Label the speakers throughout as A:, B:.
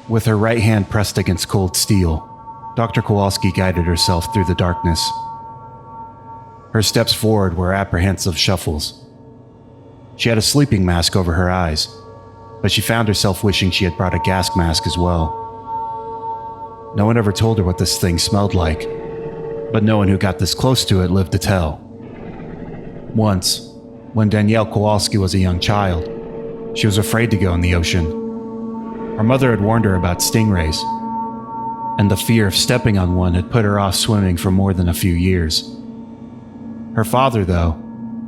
A: With her right hand pressed against cold steel, Dr. Kowalski guided herself through the darkness. Her steps forward were apprehensive shuffles. She had a sleeping mask over her eyes, but she found herself wishing she had brought a gas mask as well. No one ever told her what this thing smelled like, but no one who got this close to it lived to tell. Once, when Danielle Kowalski was a young child, she was afraid to go in the ocean. Her mother had warned her about stingrays, and the fear of stepping on one had put her off swimming for more than a few years. Her father, though,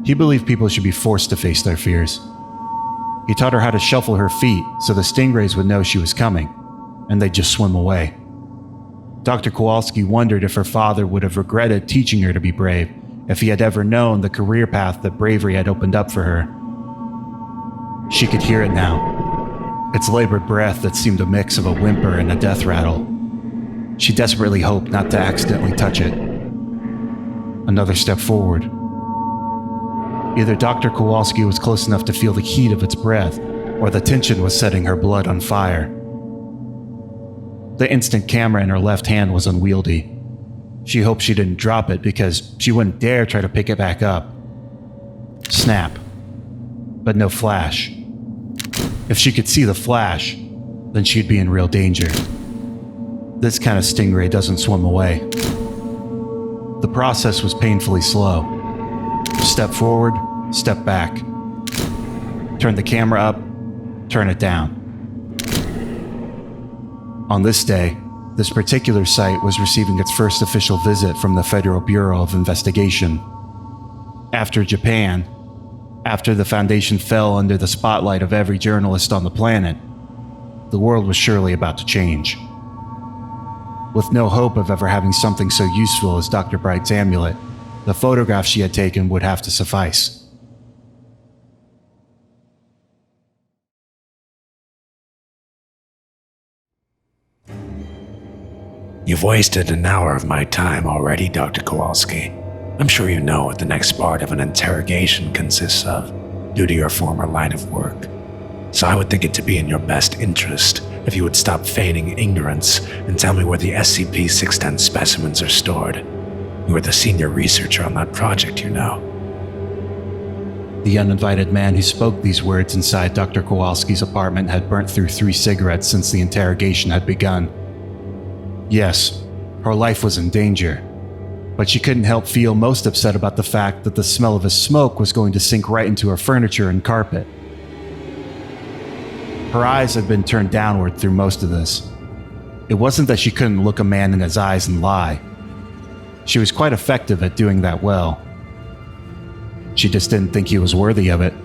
A: he believed people should be forced to face their fears. He taught her how to shuffle her feet so the stingrays would know she was coming, and they'd just swim away. Dr. Kowalski wondered if her father would have regretted teaching her to be brave if he had ever known the career path that bravery had opened up for her. She could hear it now, its labored breath that seemed a mix of a whimper and a death rattle. She desperately hoped not to accidentally touch it. Another step forward. Either Dr. Kowalski was close enough to feel the heat of its breath, or the tension was setting her blood on fire. The instant camera in her left hand was unwieldy. She hoped she didn't drop it because she wouldn't dare try to pick it back up. Snap. But no flash. If she could see the flash, then she'd be in real danger. This kind of stingray doesn't swim away. The process was painfully slow. Step forward, step back. Turn the camera up, turn it down. On this day, this particular site was receiving its first official visit from the Federal Bureau of Investigation. After Japan, after the Foundation fell under the spotlight of every journalist on the planet, the world was surely about to change. With no hope of ever having something so useful as Dr. Bright's amulet, the photograph she had taken would have to suffice.
B: You've wasted an hour of my time already, Dr. Kowalski. I'm sure you know what the next part of an interrogation consists of, due to your former line of work. So I would think it to be in your best interest if you would stop feigning ignorance and tell me where the SCP-610 specimens are stored. You were the senior researcher on that project, you know.
A: The uninvited man who spoke these words inside Dr. Kowalski's apartment had burnt through 3 cigarettes since the interrogation had begun. Yes, her life was in danger, but she couldn't help feel most upset about the fact that the smell of his smoke was going to sink right into her furniture and carpet. Her eyes had been turned downward through most of this. It wasn't that she couldn't look a man in his eyes and lie. She was quite effective at doing that well. She just didn't think he was worthy of it.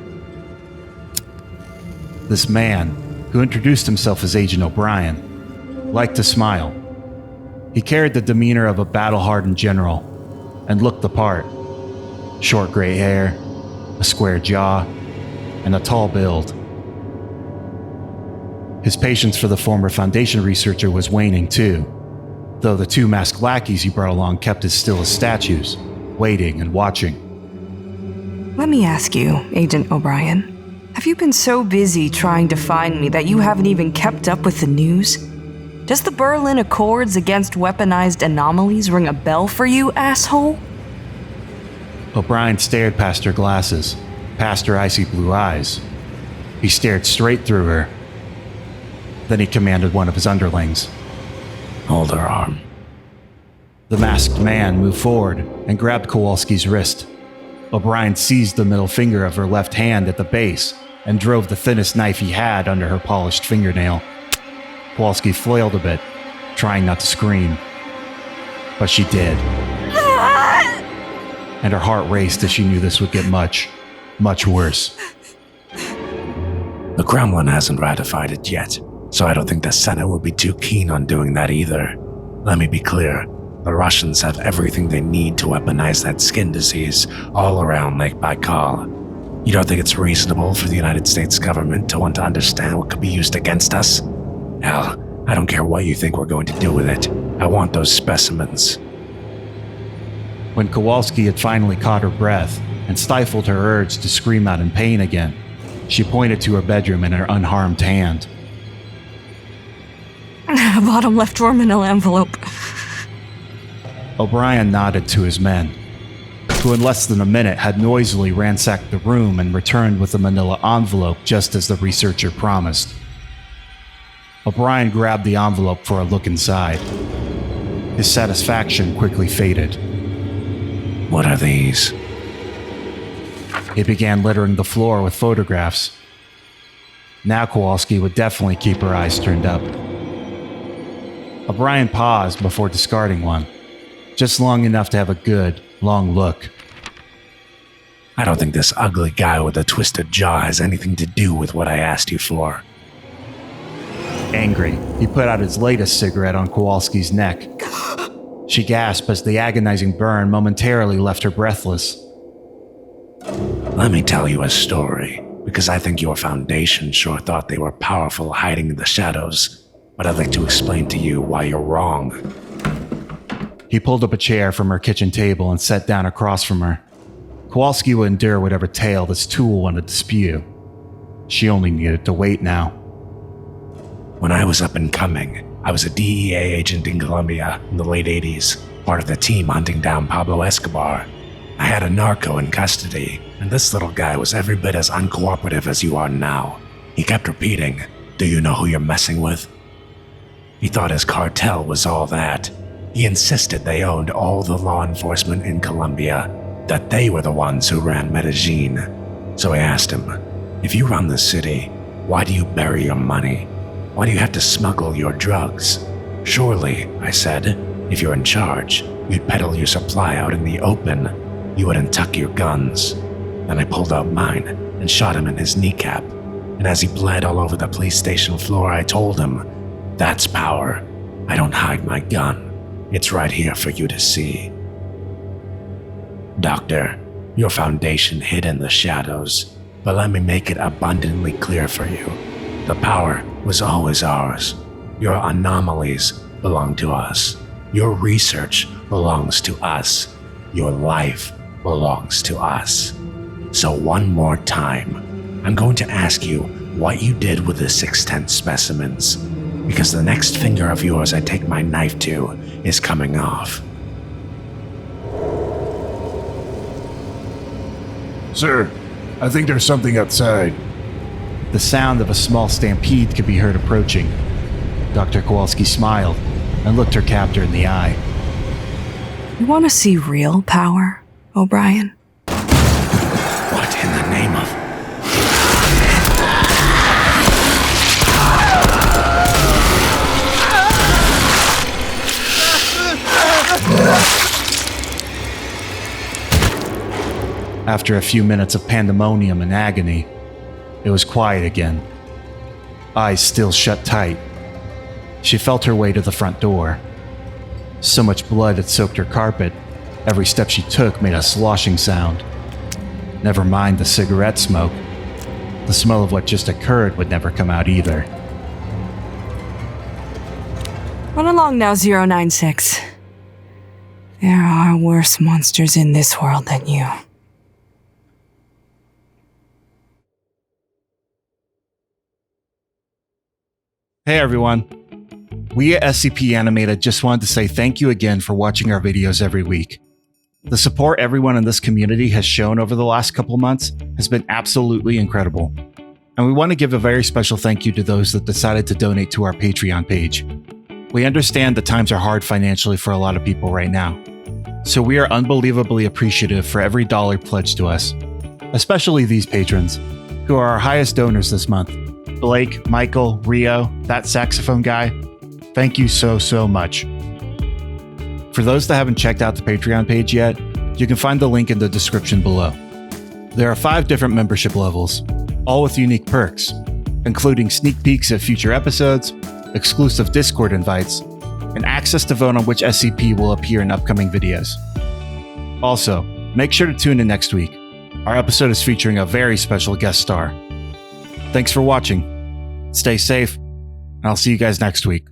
A: This man, who introduced himself as Agent O'Brien, liked to smile. He carried the demeanor of a battle-hardened general and looked the part. Short gray hair, a square jaw, and a tall build. His patience for the former Foundation researcher was waning too, though the 2 masked lackeys he brought along kept as still as statues, waiting and watching.
C: Let me ask you, Agent O'Brien, have you been so busy trying to find me that you haven't even kept up with the news? Does the Berlin Accords against weaponized anomalies ring a bell for you, asshole?
A: O'Brien stared past her glasses, past her icy blue eyes. He stared straight through her. Then he commanded one of his underlings.
B: Hold her arm.
A: The masked man moved forward and grabbed Kowalski's wrist. O'Brien seized the middle finger of her left hand at the base and drove the thinnest knife he had under her polished fingernail. Kowalski flailed a bit, trying not to scream. But she did. And her heart raced as she knew this would get much, much worse.
B: The Kremlin hasn't ratified it yet, so I don't think the Senate will be too keen on doing that either. Let me be clear. The Russians have everything they need to weaponize that skin disease all around Lake Baikal. You don't think it's reasonable for the United States government to want to understand what could be used against us? Hell, I don't care what you think we're going to do with it. I want those specimens.
A: When Kowalski had finally caught her breath and stifled her urge to scream out in pain again, she pointed to her bedroom in her unharmed hand.
C: Bottom left drawer manila envelope.
A: O'Brien nodded to his men, who in less than a minute had noisily ransacked the room and returned with a manila envelope just as the researcher promised. O'Brien grabbed the envelope for a look inside. His satisfaction quickly faded.
B: What are these?
A: He began littering the floor with photographs. Now Kowalski would definitely keep her eyes turned up. O'Brien paused before discarding one, just long enough to have a good, long look.
B: I don't think this ugly guy with a twisted jaw has anything to do with what I asked you for.
A: Angry, he put out his latest cigarette on Kowalski's neck. She gasped as the agonizing burn momentarily left her breathless.
B: Let me tell you a story, because I think your Foundation sure thought they were powerful hiding in the shadows, but I'd like to explain to you why you're wrong.
A: He pulled up a chair from her kitchen table and sat down across from her. Kowalski would endure whatever tale this tool wanted to spew. She only needed to wait now.
B: When I was up and coming, I was a DEA agent in Colombia in the late 80s, part of the team hunting down Pablo Escobar. I had a narco in custody, and this little guy was every bit as uncooperative as you are now. He kept repeating, "Do you know who you're messing with?" He thought his cartel was all that. He insisted they owned all the law enforcement in Colombia, that they were the ones who ran Medellin. So I asked him, if you run the city, why do you bury your money? Why do you have to smuggle your drugs? Surely, I said, if you're in charge, you'd peddle your supply out in the open. You wouldn't tuck your guns. Then I pulled out mine and shot him in his kneecap. And as he bled all over the police station floor, I told him, that's power. I don't hide my gun. It's right here for you to see. Doctor, your Foundation hid in the shadows, but let me make it abundantly clear for you. The power was always ours. Your anomalies belong to us. Your research belongs to us. Your life belongs to us. So one more time, I'm going to ask you what you did with the 6/10 specimens, because the next finger of yours I take my knife to is coming off.
D: Sir, I think there's something outside.
A: The sound of a small stampede could be heard approaching. Dr. Kowalski smiled and looked her captor in the eye.
C: You want to see real power, O'Brien?
B: What in the name of...
A: After a few minutes of pandemonium and agony, it was quiet again. Eyes still shut tight. She felt her way to the front door. So much blood had soaked her carpet, every step she took made a sloshing sound. Never mind the cigarette smoke. The smell of what just occurred would never come out either.
C: Run along now, 096. There are worse monsters in this world than you.
A: Hey everyone. We at SCP Animated just wanted to say thank you again for watching our videos every week. The support everyone in this community has shown over the last couple months has been absolutely incredible. And we want to give a very special thank you to those that decided to donate to our Patreon page. We understand that times are hard financially for a lot of people right now. So we are unbelievably appreciative for every dollar pledged to us, especially these patrons, who are our highest donors this month. Blake, Michael, Rio, that saxophone guy, thank you so much. For those that haven't checked out the Patreon page yet, you can find the link in the description below. There are 5 different membership levels, all with unique perks, including sneak peeks at future episodes, exclusive Discord invites, and access to vote on which SCP will appear in upcoming videos. Also, make sure to tune in next week. Our episode is featuring a very special guest star. Thanks for watching. Stay safe, and I'll see you guys next week.